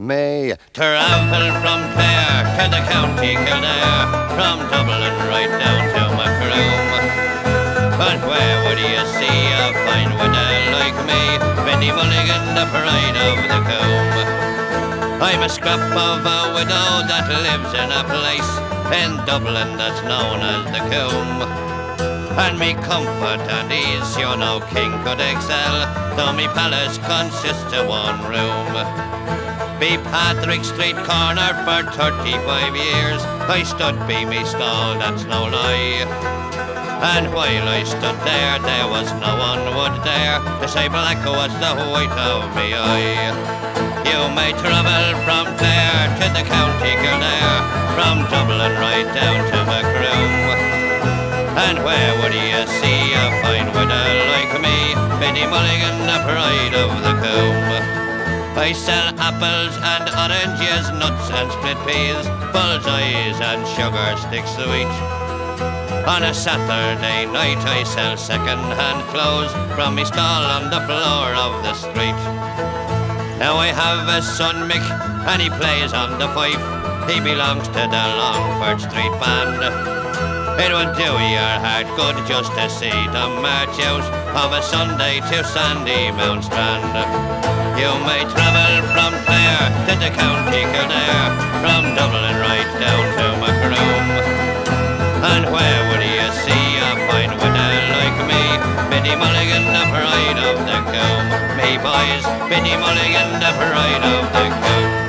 may travel from Clare to the county Kildare, from Dublin right down to Macroom. But where would you see a fine widow like me, Biddy Mulligan, the pride of the combe? I'm a scrap of a widow that lives in a place in Dublin that's known as the Combe. And me comfort and ease, you know, king could excel, though me palace consists of one room. Be Patrick Street corner for 35 years, I stood be me stall, that's no lie. And while I stood there, there was no one would dare to say black was the white of me eye. You may travel from Clare to the county Kildare, from Dublin right down to Macroom. And where would you see a fine widow like me, Biddy Mulligan, the pride of the combe? I sell apples and oranges, nuts and split peas, bullseyes and sugar sticks sweet. On a Saturday night I sell second-hand clothes from me stall on the floor of the street. Now I have a son, Mick, and he plays on the fife. He belongs to the Longford Street Band. It would do your heart good just to see them march out of a Sunday to Sandymount Strand. You may travel from Clare to the county Kildare, from Dublin right down to Macroom. And where would you see a fine widow like me, Biddy Mulligan, the pride of the combe? Me boys, Biddy Mulligan, the pride of the combe.